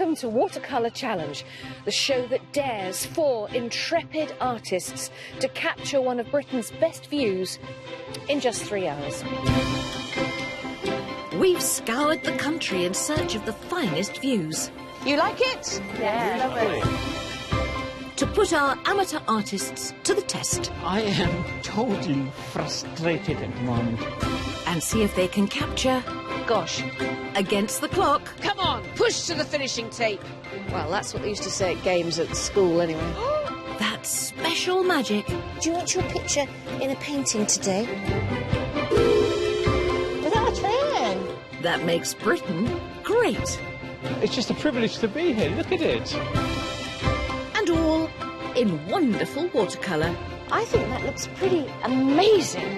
Welcome to Watercolour Challenge, the show that dares 4 intrepid artists to capture one of Britain's best views in just 3 hours. We've scoured the country in search of the finest views. You like it? Yeah, love it. To put our amateur artists to the test. I am totally frustrated at the moment. And see if they can capture... Gosh. Against the clock. Come on, push to the finishing tape. Well, that's what they used to say at games at school, anyway. That special magic. Do you want your picture in a painting today? Is that a train? That makes Britain great. It's just a privilege to be here. Look at it. And all in wonderful watercolour. I think that looks pretty amazing.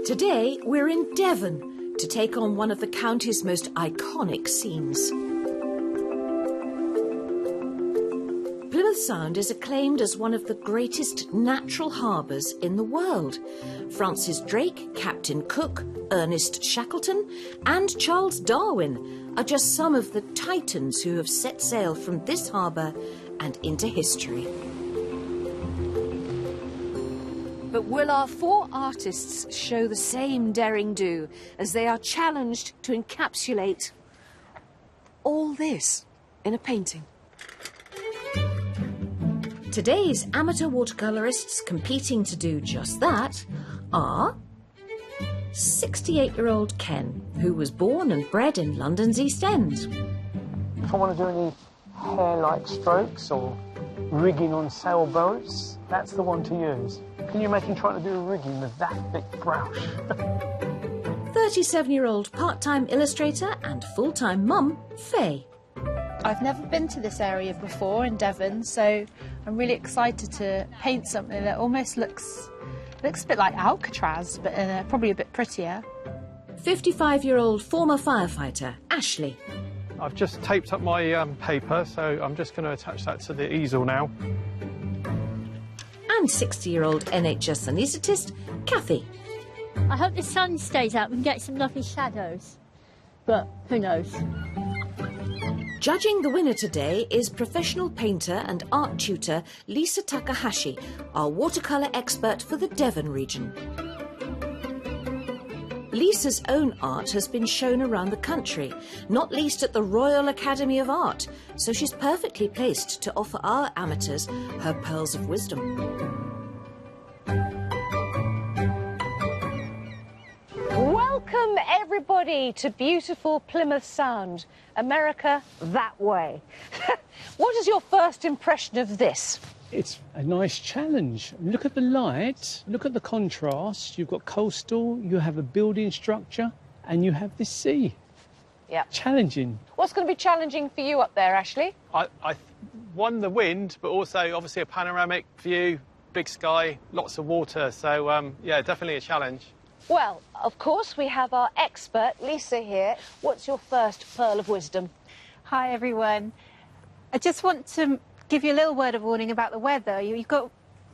Today, we're in Devon to take on one of the county's most iconic scenes. Plymouth Sound is acclaimed as one of the greatest natural harbours in the world. Francis Drake, Captain Cook, Ernest Shackleton and Charles Darwin are just some of the titans who have set sail from this harbour and into history. But will our 4 artists show the same daring-do as they are challenged to encapsulate all this in a painting? Today's amateur watercolourists competing to do just that are 68-year-old Ken, who was born and bred in London's East End. If I want to do any hair-like strokes or rigging on sailboats, that's the one to use. Can you imagine trying to do a rigging with that thick brush? 37-year-old part-time illustrator and full-time mum, Faye. I've never been to this area before in Devon, so I'm really excited to paint something that almost looks a bit like Alcatraz, but probably a bit prettier. 55-year-old former firefighter, Ashley. I've just taped up my paper, so I'm just going to attach that to the easel now. And 60-year-old NHS anaesthetist, Kathy. I hope the sun stays out and get some lovely shadows, but who knows? Judging the winner today is professional painter and art tutor Lisa Takahashi, our watercolour expert for the Devon region. Lisa's own art has been shown around the country, not least at the Royal Academy of Art, so she's perfectly placed to offer our amateurs her pearls of wisdom. Welcome, everybody, to beautiful Plymouth Sound. America that way. What is your first impression of this? It's a nice challenge. Look at the light, look at the contrast. You've got coastal, you have a building structure, and you have this sea. Yeah. Challenging. What's going to be challenging for you up there, Ashley? I won the wind, but also obviously a panoramic view, big sky, lots of water. So, yeah, definitely a challenge. Well, of course, we have our expert, Lisa, here. What's your first pearl of wisdom? Hi, everyone. I just want to give you a little word of warning about the weather. You've got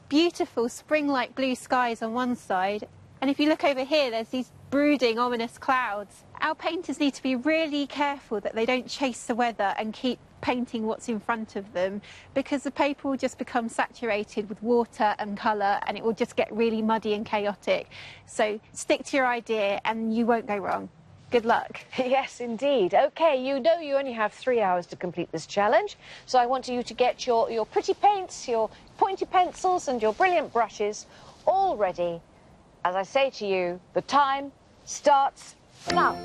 beautiful spring-like blue skies on one side, and if you look over here, there's these brooding, ominous clouds. Our painters need to be really careful that they don't chase the weather and keep painting what's in front of them, because the paper will just become saturated with water and colour and it will just get really muddy and chaotic. So stick to your idea and you won't go wrong. Good luck. Yes, indeed. OK, you know you only have 3 hours to complete this challenge, so I want you to get your pretty paints, your pointy pencils and your brilliant brushes all ready. As I say to you, the time starts now.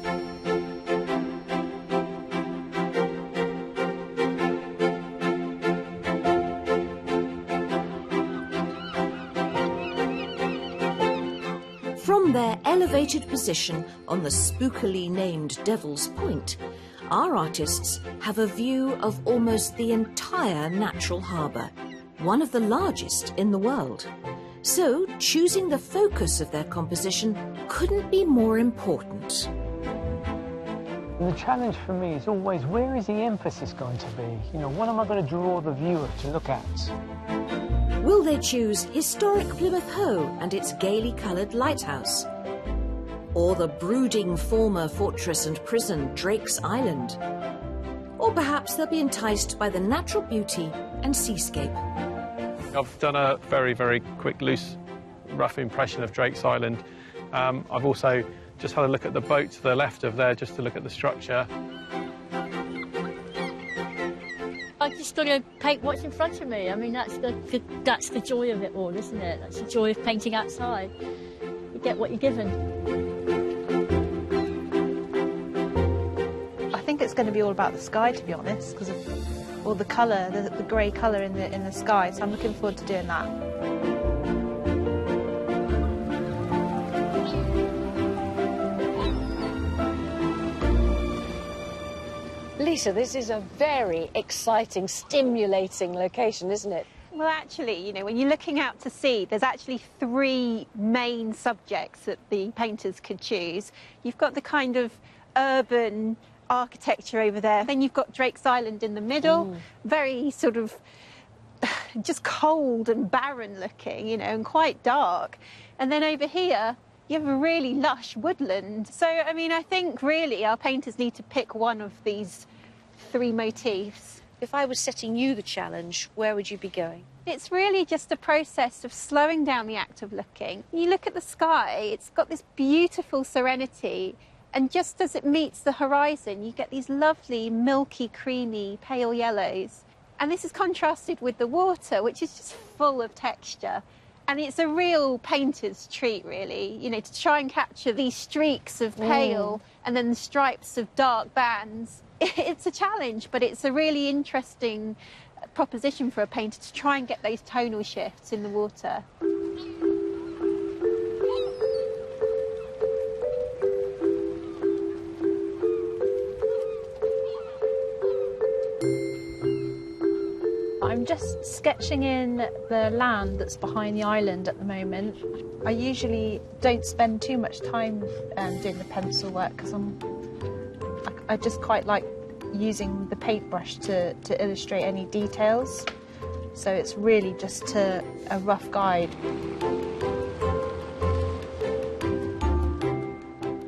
From their elevated position on the spookily named Devil's Point, our artists have a view of almost the entire natural harbour, one of the largest in the world. So, choosing the focus of their composition couldn't be more important. And the challenge for me is always, where is the emphasis going to be? You know, what am I going to draw the viewer to look at? Will they choose historic Plymouth Hoe and its gaily coloured lighthouse? Or the brooding former fortress and prison, Drake's Island? Or perhaps they'll be enticed by the natural beauty and seascape. I've done a very, very quick, loose, rough impression of Drake's Island. I've also just had a look at the boat to the left of there, just to look at the structure. I just got to paint what's in front of me. I mean, that's the joy of it all, isn't it? That's the joy of painting outside. You get what you're given. I think it's going to be all about the sky, to be honest, because of all the colour, the grey colour in the sky. So I'm looking forward to doing that. Lisa, this is a very exciting, stimulating location, isn't it? Well, actually, you know, when you're looking out to sea, there's actually 3 main subjects that the painters could choose. You've got the kind of urban architecture over there. Then you've got Drake's Island in the middle, very sort of just cold and barren looking, you know, and quite dark. And then over here, you have a really lush woodland. So, I mean, I think really our painters need to pick one of these 3 motifs. If I was setting you the challenge, where would you be going? It's really just a process of slowing down the act of looking. You look at the sky, it's got this beautiful serenity, and just as it meets the horizon, you get these lovely, milky, creamy, pale yellows. And this is contrasted with the water, which is just full of texture. And it's a real painter's treat, really, you know, to try and capture these streaks of pale and then the stripes of dark bands. It's a challenge, but it's a really interesting proposition for a painter to try and get those tonal shifts in the water. I'm just sketching in the land that's behind the island at the moment. I usually don't spend too much time doing the pencil work because I just quite like using the paintbrush to illustrate any details. So it's really just a rough guide.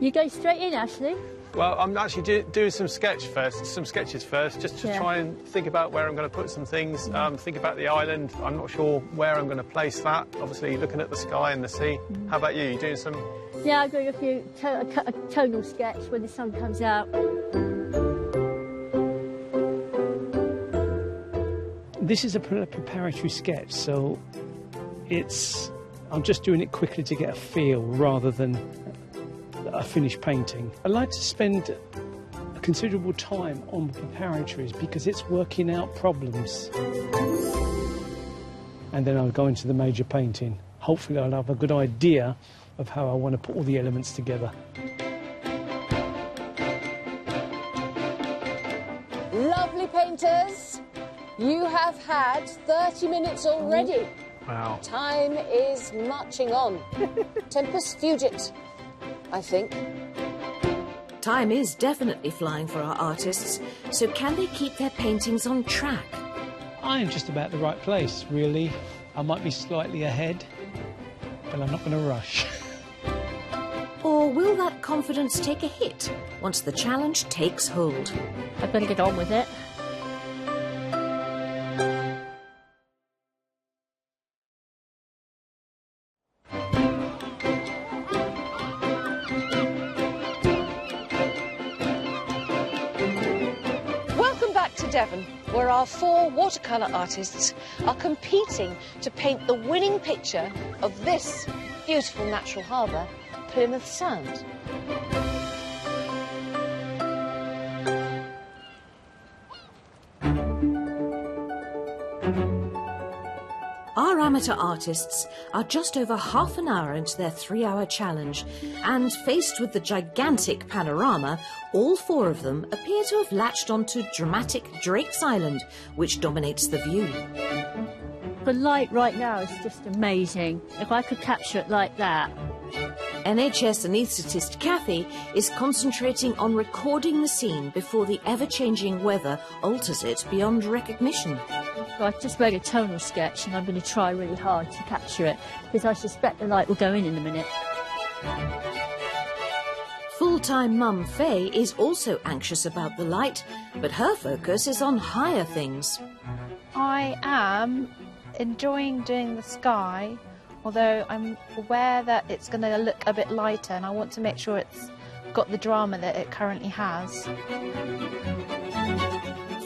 You go straight in, Ashley? Well, I'm actually doing some sketches first, just to try and think about where I'm going to put some things, think about the island. I'm not sure where I'm going to place that, obviously looking at the sky and the sea. How about you? You doing some? Yeah, I'm doing a tonal sketch when the sun comes out. This is a preparatory sketch, so I'm just doing it quickly to get a feel rather than a finished painting. I like to spend a considerable time on the preparatories because it's working out problems. And then I'll go into the major painting. Hopefully I'll have a good idea of how I want to put all the elements together. Lovely painters, you have had 30 minutes already. Wow. Time is marching on. Tempus fugit, I think. Time is definitely flying for our artists, so can they keep their paintings on track? I am just about the right place, really. I might be slightly ahead, but I'm not going to rush. Or will that confidence take a hit once the challenge takes hold? I've got to get on with it. Welcome back to Devon, where our 4 watercolour artists are competing to paint the winning picture of this beautiful natural harbour, Plymouth Sound. Our amateur artists are just over half an hour into their 3-hour challenge, and faced with the gigantic panorama, all 4 of them appear to have latched onto dramatic Drake's Island, which dominates the view. The light right now is just amazing. If I could capture it like that. NHS anaesthetist Kathy is concentrating on recording the scene before the ever-changing weather alters it beyond recognition. I've just made a tonal sketch and I'm going to try really hard to capture it because I suspect the light will go in a minute. Full-time mum Faye is also anxious about the light, but her focus is on higher things. I am enjoying doing the sky, although I'm aware that it's going to look a bit lighter and I want to make sure it's got the drama that it currently has.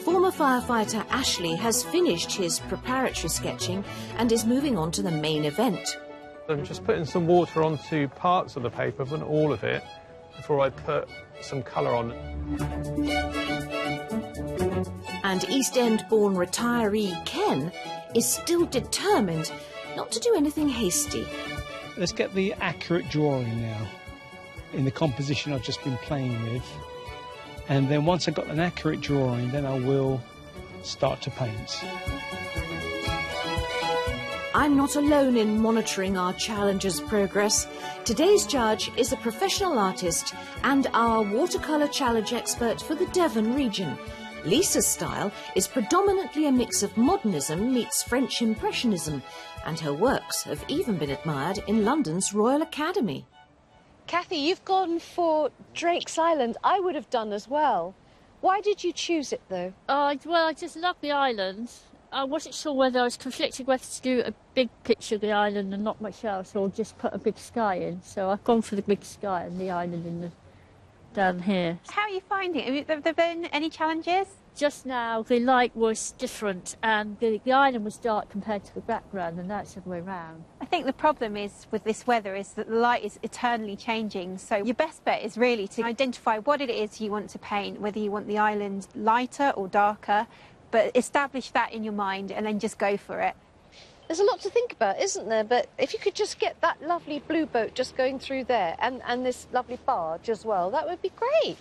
Former firefighter Ashley has finished his preparatory sketching and is moving on to the main event. I'm just putting some water onto parts of the paper, but not all of it, before I put some colour on it. And East End-born retiree Ken is still determined not to do anything hasty. Let's get the accurate drawing now in the composition I've just been playing with. And then once I've got an accurate drawing, then I will start to paint. I'm not alone in monitoring our challenger's progress. Today's judge is a professional artist and our watercolour challenge expert for the Devon region. Lisa's style is predominantly a mix of modernism meets French Impressionism, and her works have even been admired in London's Royal Academy. Kathy, you've gone for Drake's Island. I would have done as well. Why did you choose it, though? Well, I just love the island. I wasn't sure whether I was conflicted whether to do a big picture of the island and not much else, or just put a big sky in. So I've gone for the big sky and the island in the, down here. How are you finding it? Have there been any challenges? Just now, the light was different and the island was dark compared to the background, and that's the other way round. I think the problem is with this weather is that the light is eternally changing. So your best bet is really to identify what it is you want to paint, whether you want the island lighter or darker, but establish that in your mind and then just go for it. There's a lot to think about, isn't there? But if you could just get that lovely blue boat just going through there and this lovely barge as well, that would be great.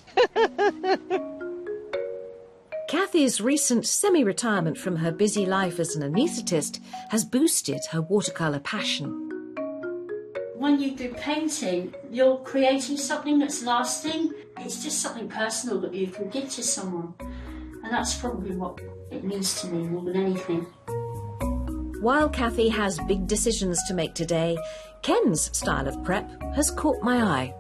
Kathy's recent semi-retirement from her busy life as an anaesthetist has boosted her watercolour passion. When you do painting, you're creating something that's lasting. It's just something personal that you can give to someone. And that's probably what it means to me more than anything. While Kathy has big decisions to make today, Ken's style of prep has caught my eye.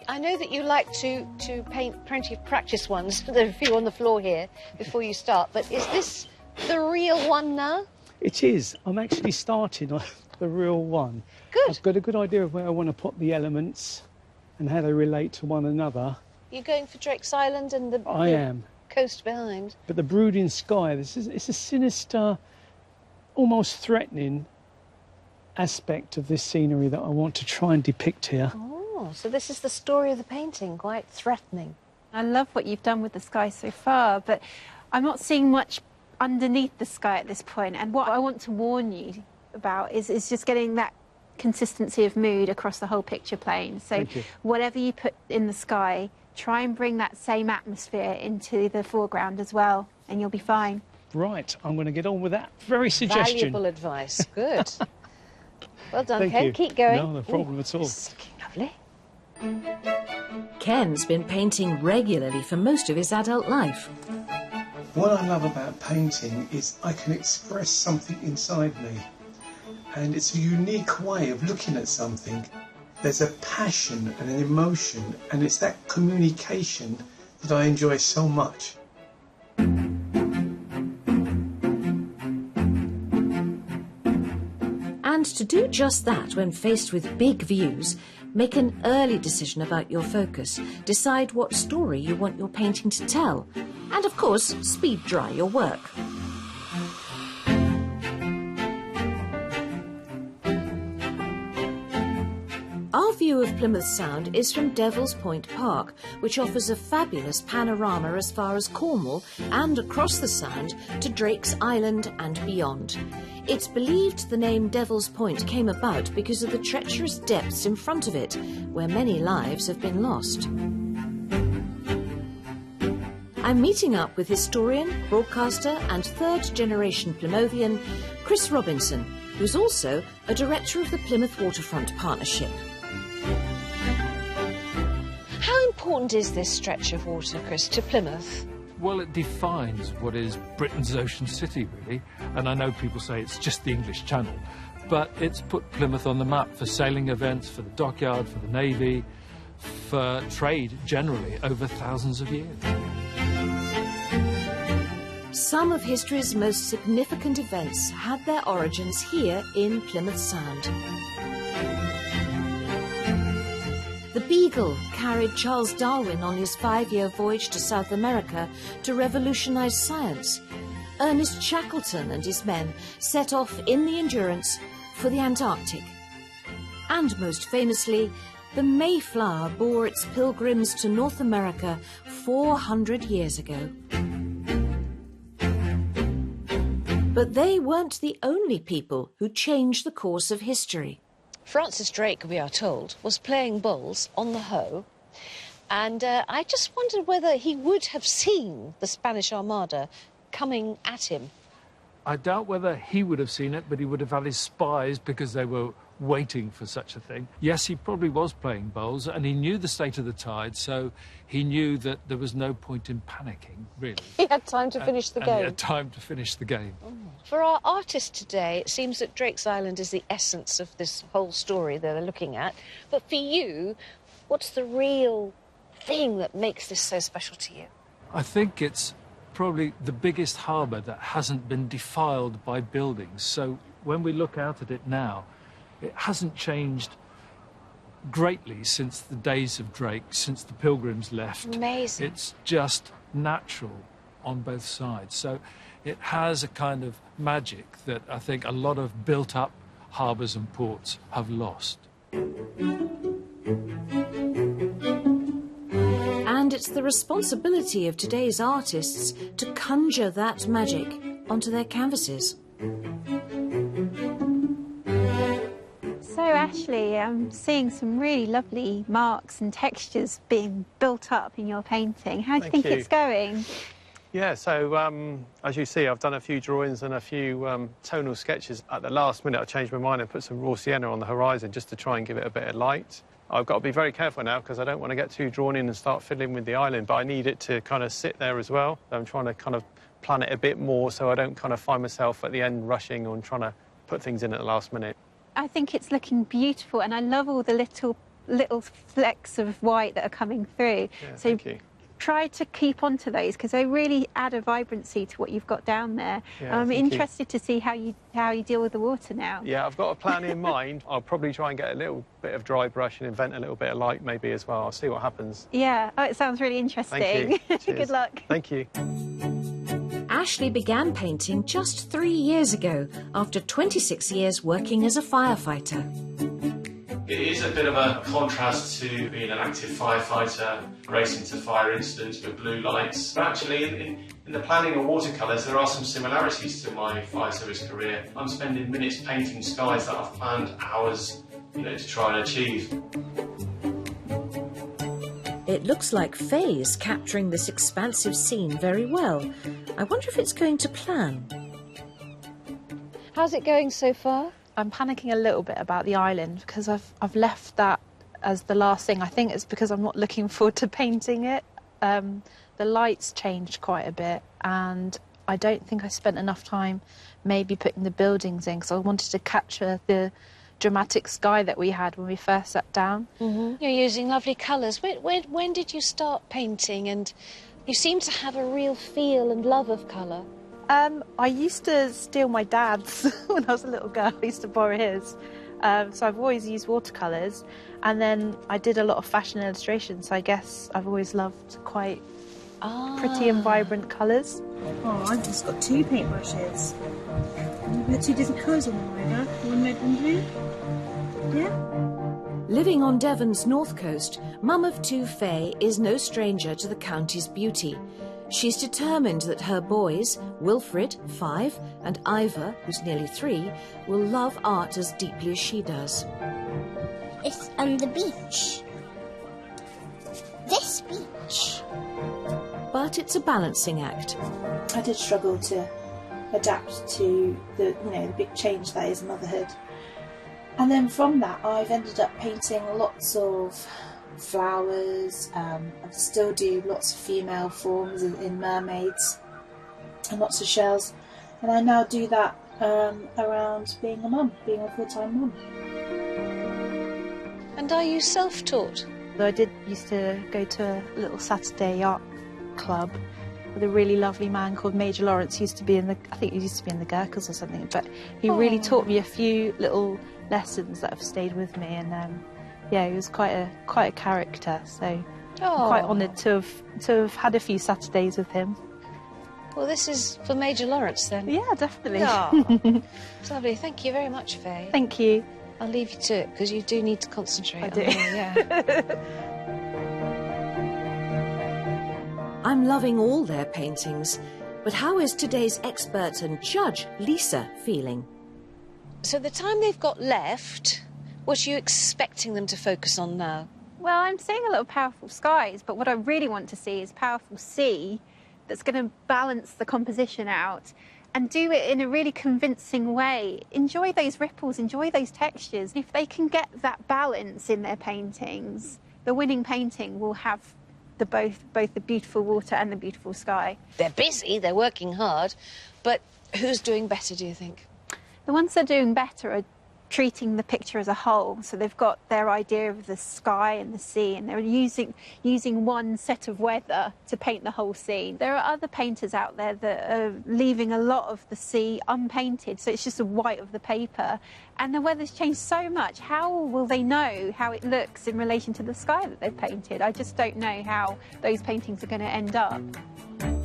I know that you like to paint plenty of practice ones. There are a few on the floor here before you start, but is this the real one now? It is. I'm actually starting on the real one. Good. I've got a good idea of where I want to put the elements and how they relate to one another. You're going for Drake's Island and the I am. Coast behind. But the brooding sky, it's a sinister, almost threatening aspect of this scenery that I want to try and depict here. Oh, so this is the story of the painting, quite threatening. I love what you've done with the sky so far, but I'm not seeing much underneath the sky at this point. And what I want to warn you about is just getting that consistency of mood across the whole picture plane. So whatever you put in the sky, try and bring that same atmosphere into the foreground as well, and you'll be fine. Right, I'm going to get on with that very suggestion. Valuable advice. Good. Well done, Thank Ken. you. Keep going. No problem at all. This is looking lovely. Ken's been painting regularly for most of his adult life. What I love about painting is I can express something inside me, and it's a unique way of looking at something. There's a passion and an emotion, and it's that communication that I enjoy so much. And to do just that when faced with big views, make an early decision about your focus, decide what story you want your painting to tell, and of course, speed dry your work. Our view of Plymouth Sound is from Devil's Point Park, which offers a fabulous panorama as far as Cornwall and across the Sound to Drake's Island and beyond. It's believed the name Devil's Point came about because of the treacherous depths in front of it, where many lives have been lost. I'm meeting up with historian, broadcaster and third-generation Plymouthian Chris Robinson, who's also a director of the Plymouth Waterfront Partnership. important is this stretch of water, Chris, to Plymouth? Well, it defines what is Britain's ocean city, really. And I know people say it's just the English Channel, but it's put Plymouth on the map for sailing events, for the dockyard, for the Navy, for trade generally over thousands of years. Some of history's most significant events had their origins here in Plymouth Sound. The Beagle carried Charles Darwin on his 5-year voyage to South America to revolutionise science. Ernest Shackleton and his men set off in the Endurance for the Antarctic. And most famously, the Mayflower bore its pilgrims to North America 400 years ago. But they weren't the only people who changed the course of history. Francis Drake, we are told, was playing bowls on the Hoe, and I just wondered whether he would have seen the Spanish Armada coming at him. I doubt whether he would have seen it, but he would have had his spies because they were waiting for such a thing. Yes, he probably was playing bowls, and he knew the state of the tide, so he knew that there was no point in panicking, really. He had time to finish the game. He had time to finish the game. Oh. For our artists today, it seems that Drake's Island is the essence of this whole story that they're looking at. But for you, what's the real thing that makes this so special to you? I think it's probably the biggest harbour that hasn't been defiled by buildings. So when we look out at it now, it hasn't changed greatly since the days of Drake, since the Pilgrims left. Amazing. It's just natural on both sides. So it has a kind of magic that I think a lot of built-up harbours and ports have lost. And it's the responsibility of today's artists to conjure that magic onto their canvases. So Ashley, I'm seeing some really lovely marks and textures being built up in your painting. How do you think it's going? Yeah, so as you see, I've done a few drawings and a few tonal sketches. At the last minute, I changed my mind and put some raw sienna on the horizon just to try and give it a bit of light. I've got to be very careful now because I don't want to get too drawn in and start fiddling with the island, but I need it to kind of sit there as well. I'm trying to kind of plan it a bit more so I don't kind of find myself at the end rushing or trying to put things in at the last minute. I think it's looking beautiful, and I love all the little flecks of white that are coming through. Yeah, so thank you. Try to keep onto those because they really add a vibrancy to what you've got down there. Yeah, I'm interested to see how you deal with the water now. Yeah, I've got a plan in mind. I'll probably try and get a little bit of dry brush and invent a little bit of light maybe as well. I'll see what happens. Yeah, oh, it sounds really interesting. Thank you. Cheers. Good luck. Thank you. Ashley began painting just 3 years ago, after 26 years working as a firefighter. It is a bit of a contrast to being an active firefighter, racing to fire incidents with blue lights. But actually, in the planning of watercolours, there are some similarities to my fire service career. I'm spending minutes painting skies that I've planned hours, to try and achieve. It looks like Faye's capturing this expansive scene very well. I wonder if it's going to plan. How's it going so far? I'm panicking a little bit about the island because I've left that as the last thing. I think it's because I'm not looking forward to painting it. The lights changed quite a bit, and I don't think I spent enough time maybe putting the buildings in because I wanted to capture the dramatic sky that we had when we first sat down. Mm-hmm. You're using lovely colours. When did you start painting? And you seem to have a real feel and love of colour. I used to steal my dad's when I was a little girl. I used to borrow his. So I've always used watercolours. And then I did a lot of fashion illustrations. So I guess I've always loved quite pretty and vibrant colours. Oh, I've just got 2 paintbrushes. You've got 2 different colours on them either. One red, one blue. Yeah. Living on Devon's north coast, mum of 2 Faye is no stranger to the county's beauty. She's determined that her boys, Wilfred, 5, and Ivor, who's nearly 3, will love art as deeply as she does. It's on the beach. This beach. But it's a balancing act. I did struggle to adapt to the big change that is motherhood. And then from that, I've ended up painting lots of flowers. I still do lots of female forms in mermaids and lots of shells. And I now do that around being a mum, being a full-time mum. And are you self-taught? I used to go to a little Saturday art club with a really lovely man called Major Lawrence. He used to be in the, I think he used to be in the Gherkles or something, but he really taught me a few little lessons that have stayed with me, and yeah, he was quite a character, so I'm quite honoured to have had a few Saturdays with him. Well, this is for Major Lawrence then. Yeah, definitely. Oh, it's lovely. Thank you very much, Faye. Thank you. I'll leave you to it because you do need to concentrate. I do. Yeah. I'm loving all their paintings, but how is today's expert and judge, Lisa, feeling? So the time they've got left, what are you expecting them to focus on now? Well, I'm seeing a lot of powerful skies, but what I really want to see is powerful sea that's going to balance the composition out and do it in a really convincing way. Enjoy those ripples, enjoy those textures. If they can get that balance in their paintings, the winning painting will have both the beautiful water and the beautiful sky. They're busy, they're working hard, but who's doing better, do you think? The ones that are doing better are treating the picture as a whole. So they've got their idea of the sky and the sea, and they're using one set of weather to paint the whole scene. There are other painters out there that are leaving a lot of the sea unpainted, so it's just the white of the paper. And the weather's changed so much. How will they know how it looks in relation to the sky that they've painted? I just don't know how those paintings are going to end up.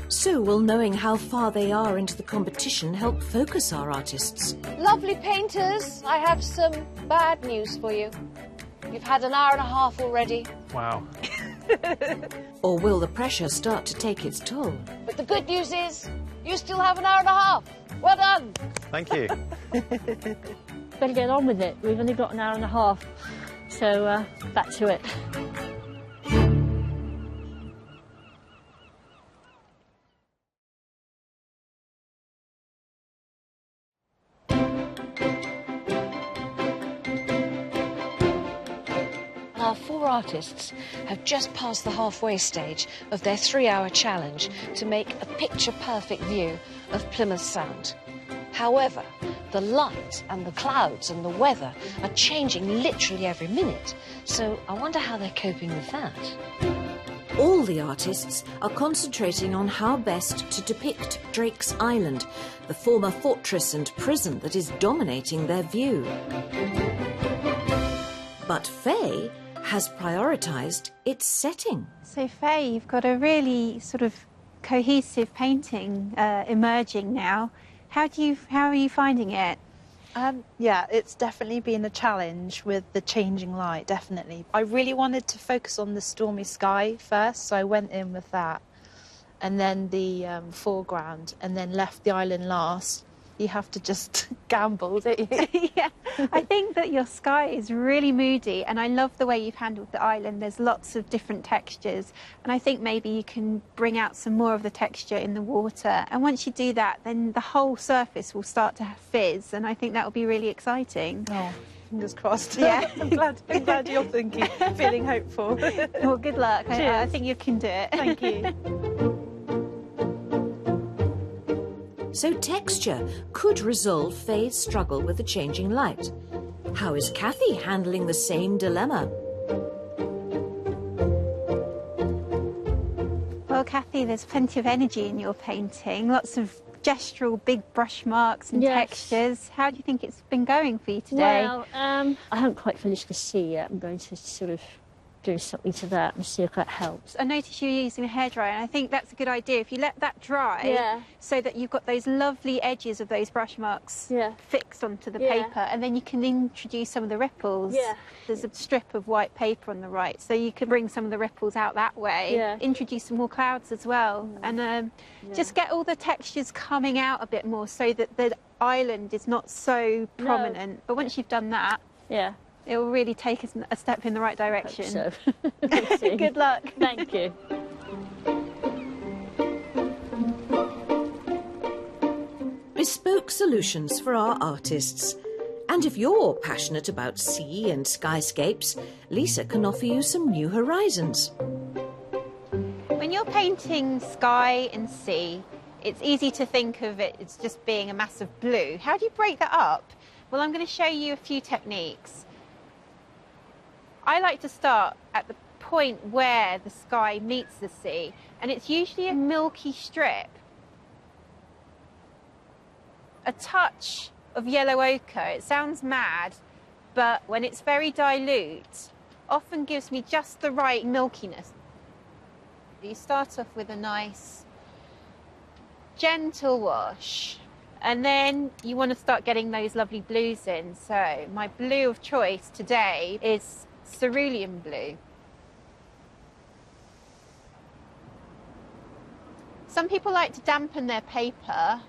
So will knowing how far they are into the competition help focus our artists? Lovely painters, I have some bad news for you. You've had an hour and a half already. Wow. Or will the pressure start to take its toll? But the good news is, you still have an hour and a half. Well done. Thank you. Better get on with it. We've only got an hour and a half, so back to it. Our 4 artists have just passed the halfway stage of their 3-hour challenge to make a picture-perfect view of Plymouth Sound. However, the light and the clouds and the weather are changing literally every minute, so I wonder how they're coping with that. All the artists are concentrating on how best to depict Drake's Island, the former fortress and prison that is dominating their view. But Faye has prioritised its setting. So Faye, you've got a really sort of cohesive painting emerging now. How are you finding it? Yeah, it's definitely been a challenge with the changing light, definitely. I really wanted to focus on the stormy sky first, so I went in with that. And then the foreground, and then left the island last. You have to just gamble, don't you? Yeah, I think that your sky is really moody, and I love the way you've handled the island. There's lots of different textures, and I think maybe you can bring out some more of the texture in the water. And once you do that, then the whole surface will start to have fizz, and I think that will be really exciting. Oh, fingers crossed. Yeah. I'm glad you're feeling hopeful. Well, good luck. I think you can do it. Thank you. So texture could resolve Faye's struggle with the changing light. How is Kathy handling the same dilemma? Well, Kathy, there's plenty of energy in your painting, lots of gestural big brush marks and textures. How do you think it's been going for you today? Well, I haven't quite finished the sea yet. I'm going to sort of do something to that and see if that helps. I noticed you were using a hairdryer, and I think that's a good idea. If you let that dry, so that you've got those lovely edges of those brush marks fixed onto the paper, and then you can introduce some of the ripples. There's a strip of white paper on the right, so you can bring some of the ripples out that way. Introduce some more clouds as well, and just get all the textures coming out a bit more so that the island is not so prominent. But once you've done that, it will really take us a step in the right direction. So. Good luck. Thank you. Bespoke solutions for our artists. And if you're passionate about sea and skyscapes, Lisa can offer you some new horizons. When you're painting sky and sea, it's easy to think of it as just being a mass of blue. How do you break that up? Well, I'm going to show you a few techniques. I like to start at the point where the sky meets the sea, and it's usually a milky strip. A touch of yellow ochre, it sounds mad, but when it's very dilute, often gives me just the right milkiness. You start off with a nice gentle wash, and then you want to start getting those lovely blues in. So my blue of choice today is cerulean blue. Some people like to dampen their paper,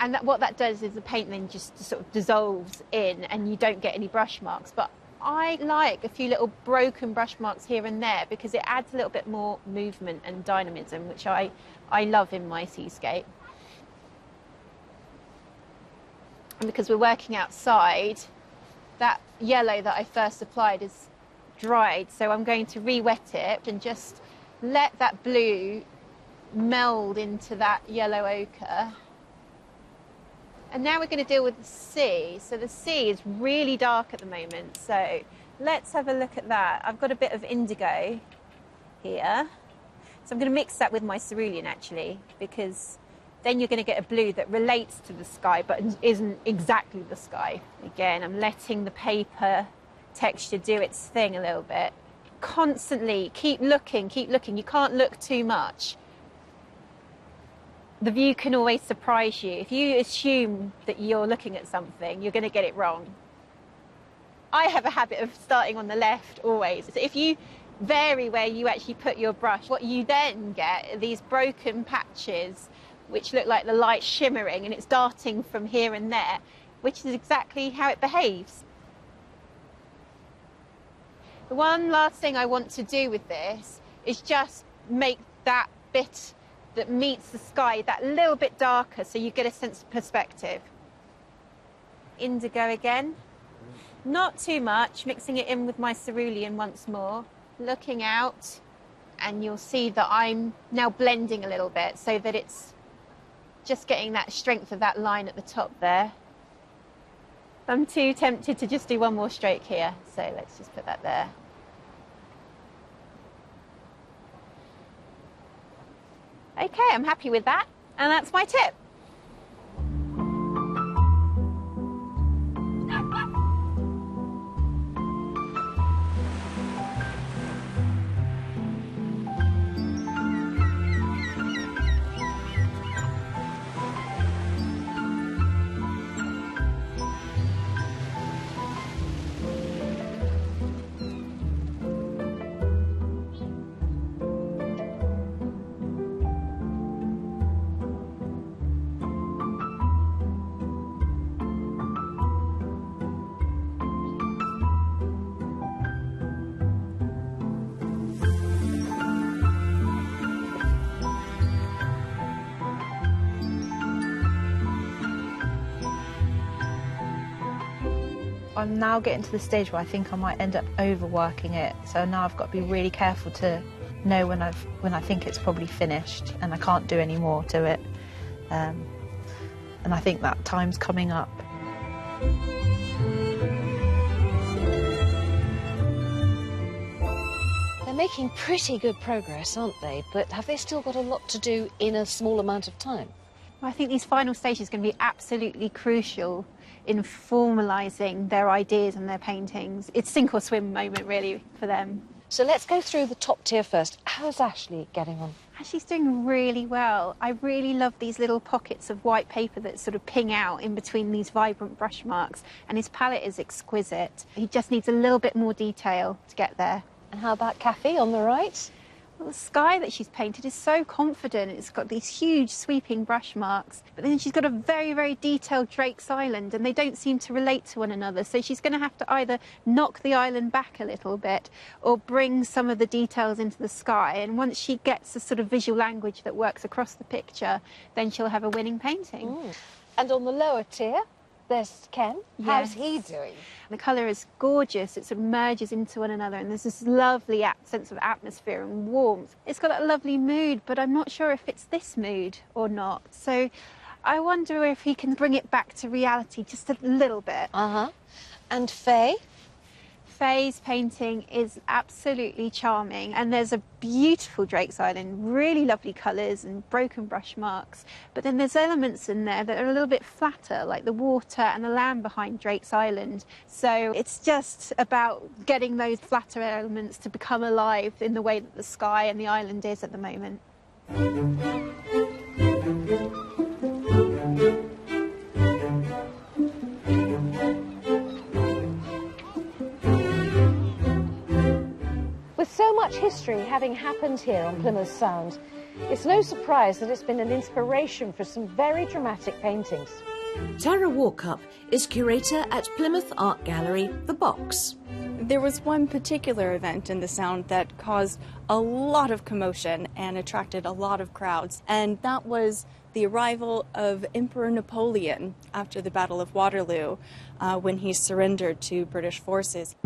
and what that does is the paint then just sort of dissolves in and you don't get any brush marks. But I like a few little broken brush marks here and there because it adds a little bit more movement and dynamism, which I love in my seascape. And because we're working outside, that yellow that I first applied is dried, so I'm going to re-wet it and just let that blue meld into that yellow ochre. And now we're going to deal with the sea. So the sea is really dark at the moment, so let's have a look at that. I've got a bit of indigo here, so I'm going to mix that with my cerulean actually, because then you're going to get a blue that relates to the sky but isn't exactly the sky. Again, I'm letting the paper texture do its thing a little bit. Constantly keep looking, you can't look too much. The view can always surprise you. If you assume that you're looking at something, you're going to get it wrong. I have a habit of starting on the left always. So if you vary where you actually put your brush, what you then get are these broken patches which look like the light shimmering and it's darting from here and there, which is exactly how it behaves. The one last thing I want to do with this is just make that bit that meets the sky that little bit darker so you get a sense of perspective. Indigo again, not too much, mixing it in with my cerulean once more, looking out, and you'll see that I'm now blending a little bit so that it's just getting that strength of that line at the top there. I'm too tempted to just do one more stroke here, so let's just put that there. Okay, I'm happy with that, and that's my tip. I'm now getting to the stage where I think I might end up overworking it. So now I've got to be really careful to know when I think it's probably finished and I can't do any more to it. And I think that time's coming up. They're making pretty good progress, aren't they? But have they still got a lot to do in a small amount of time? I think these final stages are going to be absolutely crucial in formalising their ideas and their paintings. It's sink or swim moment, really, for them. So let's go through the top tier first. How's Ashley getting on? Ashley's doing really well. I really love these little pockets of white paper that sort of ping out in between these vibrant brush marks, and his palette is exquisite. He just needs a little bit more detail to get there. And how about Kathy on the right? Well, the sky that she's painted is so confident. It's got these huge sweeping brush marks, but then she's got a very, very detailed Drake's Island, and they don't seem to relate to one another. So she's going to have to either knock the island back a little bit or bring some of the details into the sky. And once she gets a sort of visual language that works across the picture, then she'll have a winning painting. And on the lower tier? there's Ken. How's he doing? The colour is gorgeous. It sort of merges into one another, and there's this lovely sense of atmosphere and warmth. It's got that lovely mood, but I'm not sure if it's this mood or not. So I wonder if he can bring it back to reality just a little bit. And Faye? Faye's painting is absolutely charming, and there's a beautiful Drake's Island, really lovely colours and broken brush marks, but then there's elements in there that are a little bit flatter, like the water and the land behind Drake's Island. So it's just about getting those flatter elements to become alive in the way that the sky and the island is at the moment. With so much history having happened here on Plymouth Sound, it's no surprise that it's been an inspiration for some very dramatic paintings. Tara Walkup is curator at Plymouth Art Gallery, The Box. There was one particular event in the Sound that caused a lot of commotion and attracted a lot of crowds, and that was the arrival of Emperor Napoleon after the Battle of Waterloo, when he surrendered to British forces.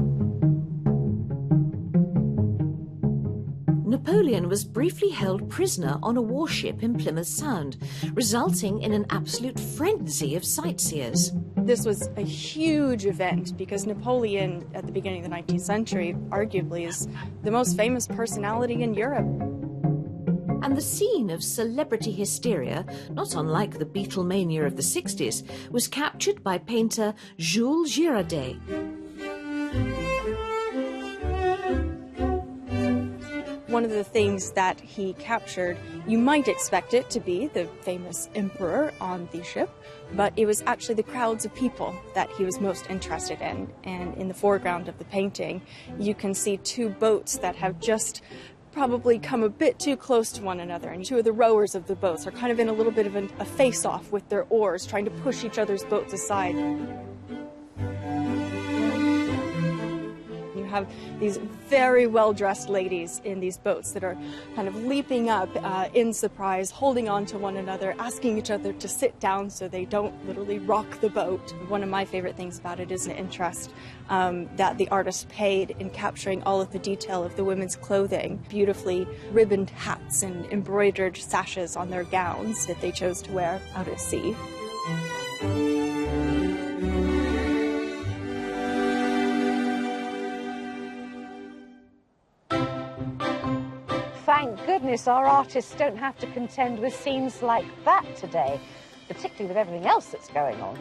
Napoleon was briefly held prisoner on a warship in Plymouth Sound, resulting in an absolute frenzy of sightseers. This was a huge event because Napoleon, at the beginning of the 19th century, arguably is the most famous personality in Europe. And the scene of celebrity hysteria, not unlike the Beatlemania of the 60s, was captured by painter Jules Girardet. One of the things that he captured, you might expect it to be the famous emperor on the ship, but it was actually the crowds of people that he was most interested in. And in the foreground of the painting, you can see two boats that have just probably come a bit too close to one another, and two of the rowers of the boats are kind of in a little bit of a face-off with their oars, trying to push each other's boats aside. You have these very well-dressed ladies in these boats that are kind of leaping up in surprise, holding on to one another, asking each other to sit down so they don't literally rock the boat. One of my favorite things about it is the interest that the artist paid in capturing all of the detail of the women's clothing, beautifully ribboned hats and embroidered sashes on their gowns that they chose to wear out at sea. Thank goodness our artists don't have to contend with scenes like that today, particularly with everything else that's going on.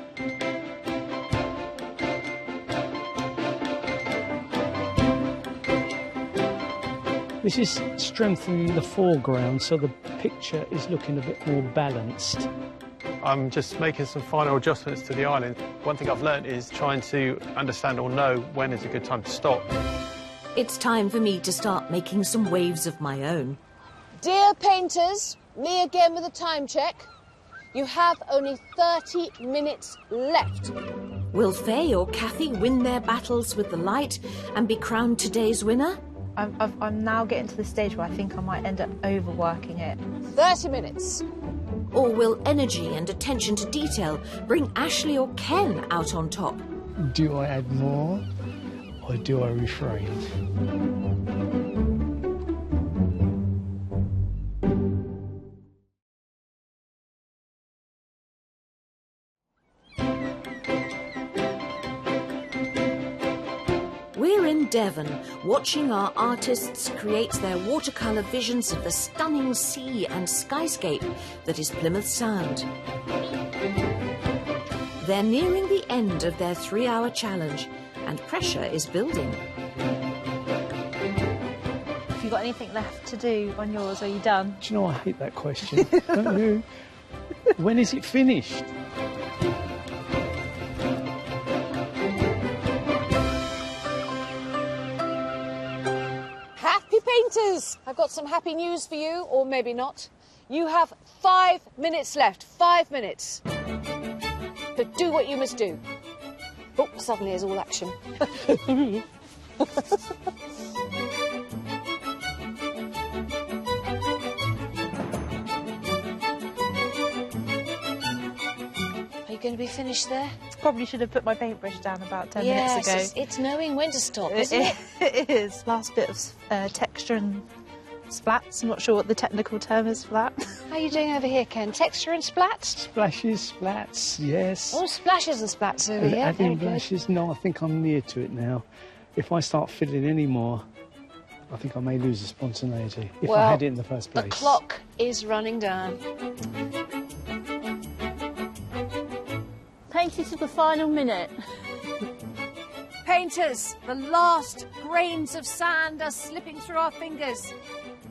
This is strengthening the foreground so the picture is looking a bit more balanced. I'm just making some final adjustments to the island. One thing I've learnt is trying to understand or know when is a good time to stop. It's time for me to start making some waves of my own. Dear painters, me again with a time check. You have only 30 minutes left. Will Faye or Kathy win their battles with the light and be crowned today's winner? I'm now getting to the stage where I think I might end up overworking it. 30 minutes. Or will energy and attention to detail bring Ashley or Ken out on top? Do I add more or do I refrain? We're in Devon, watching our artists create their watercolour visions of the stunning sea and skyscape that is Plymouth Sound. They're nearing the end of their 3-hour challenge, and pressure is building. Have you got anything left to do on yours? Are you done? Do you know I hate that question? Don't you? When is it finished? Happy painters! I've got some happy news for you, or maybe not. You have 5 minutes left. 5 minutes. To do what you must do. Oh, suddenly there's all action. Are you going to be finished there? Probably should have put my paintbrush down about 10 minutes ago. Yes, it's knowing when to stop, isn't it? It is. Last bit of texture and splats. I'm not sure what the technical term is for that. How are you doing over here, Ken? Texture and splats? Splashes, splats, yes. Oh, splashes and splats over here. Adding blushes? No, I think I'm near to it now. If I start fiddling any more, I think I may lose the spontaneity, if I had it in the first place. The clock is running down. Painting to the final minute. Painters, the last grains of sand are slipping through our fingers.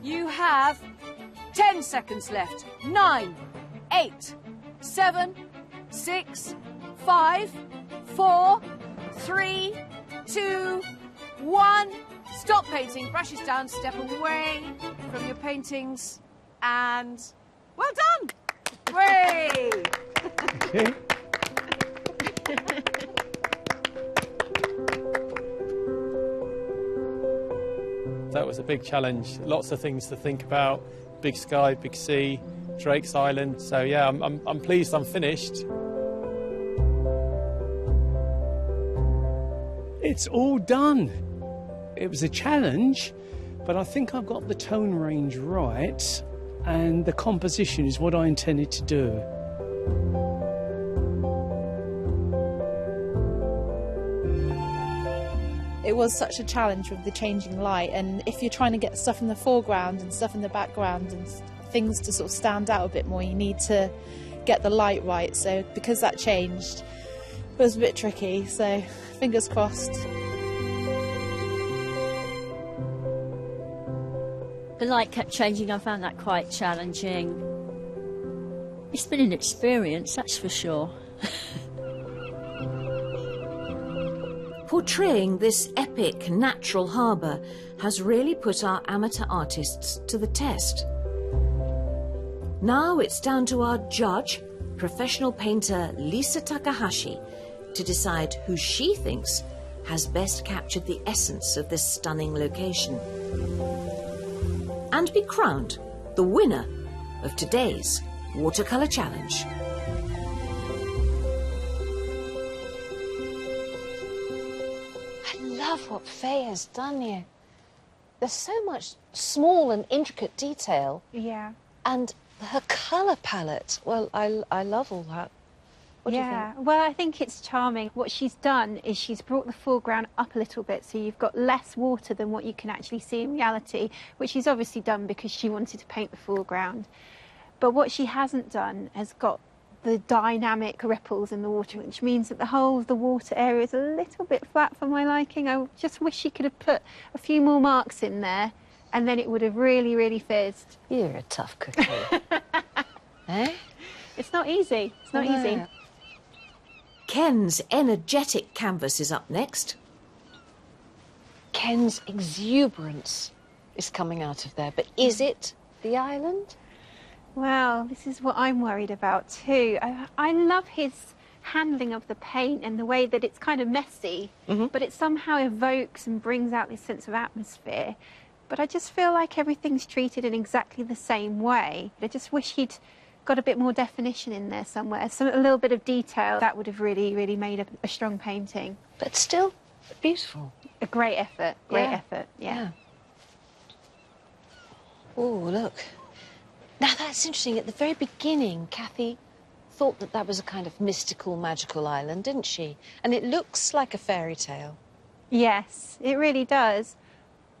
You have 10 seconds left. 9, 8, 7, 6, 5, 4, 3, 2, 1. Stop painting, brushes down, step away from your paintings, and well done! Way! Okay. That was a big challenge. Lots of things to think about. Big sky, big sea, Drake's Island. So yeah, I'm pleased I'm finished. It's all done. It was a challenge, but I think I've got the tone range right, and the composition is what I intended to do. It was such a challenge with the changing light, and if you're trying to get stuff in the foreground and stuff in the background and things to sort of stand out a bit more, you need to get the light right. So because that changed, it was a bit tricky, so fingers crossed. The light kept changing. I found that quite challenging. It's been an experience, that's for sure. Portraying this epic natural harbour has really put our amateur artists to the test. Now it's down to our judge, professional painter Lisa Takahashi, to decide who she thinks has best captured the essence of this stunning location, and be crowned the winner of today's Watercolour Challenge. I love what Faye has done here. There's so much small and intricate detail. Yeah. And her colour palette. Well, I love all that. What do you think? Well, I think it's charming. What she's done is she's brought the foreground up a little bit, so you've got less water than what you can actually see in reality, which she's obviously done because she wanted to paint the foreground. But what she hasn't done has got the dynamic ripples in the water, which means that the whole of the water area is a little bit flat for my liking. I just wish she could have put a few more marks in there, and then it would have really, really fizzed. You're a tough cookie. Eh? It's not easy. It's not easy. Ken's energetic canvas is up next. Ken's exuberance is coming out of there, but is it the island? Well, this is what I'm worried about too. I love his handling of the paint and the way that it's kind of messy, but it somehow evokes and brings out this sense of atmosphere. But I just feel like everything's treated in exactly the same way. I just wish he'd got a bit more definition in there somewhere, a little bit of detail. That would have really, really made a strong painting. But still beautiful. A great effort, great effort, yeah. Oh, look. Now, that's interesting. At the very beginning, Kathy thought that that was a kind of mystical, magical island, didn't she? And it looks like a fairy tale. Yes, it really does.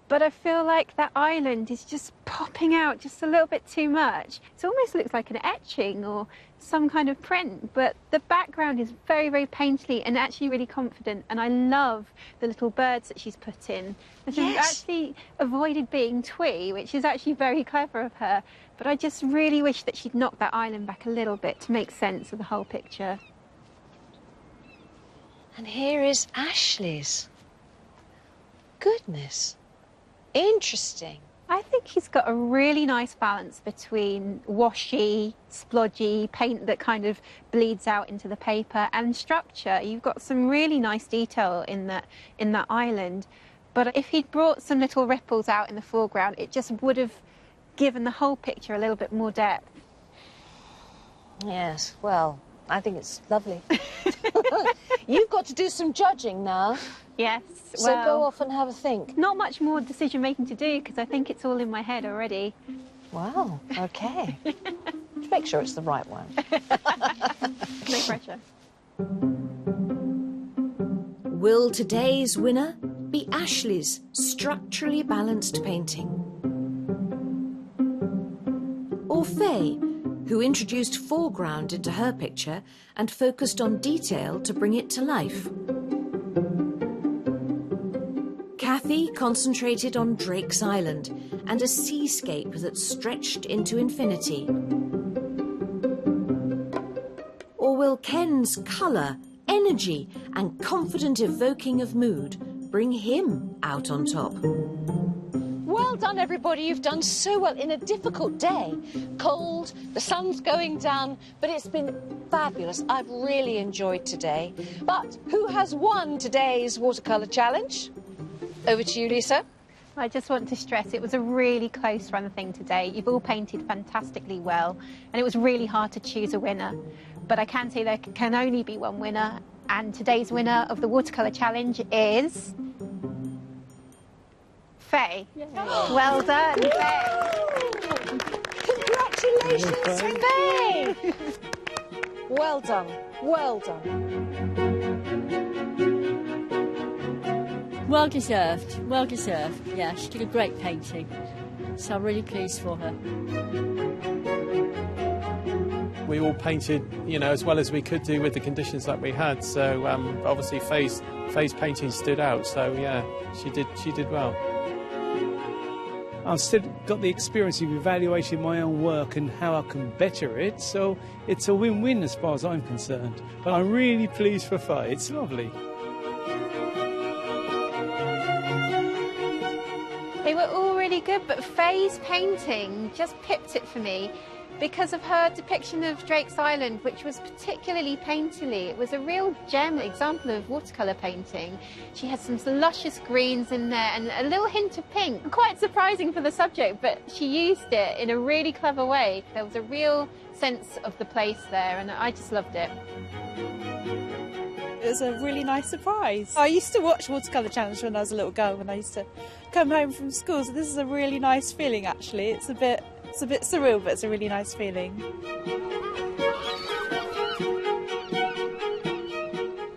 But I feel like that island is just popping out just a little bit too much. It almost looks like an etching or some kind of print, but the background is very, very painterly and actually really confident. And I love the little birds that she's put in. And she's actually avoided being twee, which is actually very clever of her. But I just really wish that she'd knocked that island back a little bit to make sense of the whole picture. And here is Ashley's. Goodness. Interesting. I think he's got a really nice balance between washy, splodgy paint that kind of bleeds out into the paper and structure. You've got some really nice detail in that island. But if he'd brought some little ripples out in the foreground, it just would have given the whole picture a little bit more depth. Yes, well, I think it's lovely. You've got to do some judging now. Yes. So well, go off and have a think. Not much more decision making to do because I think it's all in my head already. Wow, okay. Make sure it's the right one. No pressure. Will today's winner be Ashley's structurally balanced painting? Or Faye, who introduced foreground into her picture and focused on detail to bring it to life? Kathy concentrated on Drake's Island and a seascape that stretched into infinity. Or will Ken's colour, energy and confident evoking of mood bring him out on top? Well done, everybody. You've done so well in a difficult day. Cold, the sun's going down, but it's been fabulous. I've really enjoyed today. But who has won today's watercolour challenge? Over to you, Lisa. I just want to stress it was a really close run thing today. You've all painted fantastically well, and it was really hard to choose a winner. But I can say there can only be one winner, and today's winner of the watercolour challenge is Faye. Well done, Faye. Congratulations, Faye. Well done, well done. Well deserved, well deserved. Yeah, she did a great painting. So I'm really pleased for her. We all painted, you know, as well as we could do with the conditions that we had. So obviously Faye's painting stood out. So yeah, she did well. I've still got the experience of evaluating my own work and how I can better it, so it's a win-win as far as I'm concerned. But I'm really pleased for Faye. It's lovely. They were all really good, but Faye's painting just pipped it for me because of her depiction of Drake's Island, which was particularly painterly. It was a real gem example of watercolour painting. She had some luscious greens in there and a little hint of pink. Quite surprising for the subject, but she used it in a really clever way. There was a real sense of the place there, and I just loved it. It was a really nice surprise. I used to watch Watercolour Challenge when I was a little girl, when I used to come home from school, so this is a really nice feeling actually. It's a bit surreal, but it's a really nice feeling.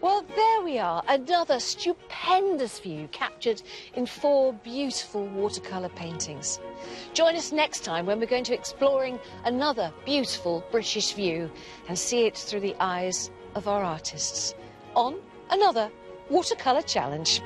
Well, there we are, another stupendous view captured in 4 beautiful watercolour paintings. Join us next time when we're going to exploring another beautiful British view and see it through the eyes of our artists on another Watercolour Challenge.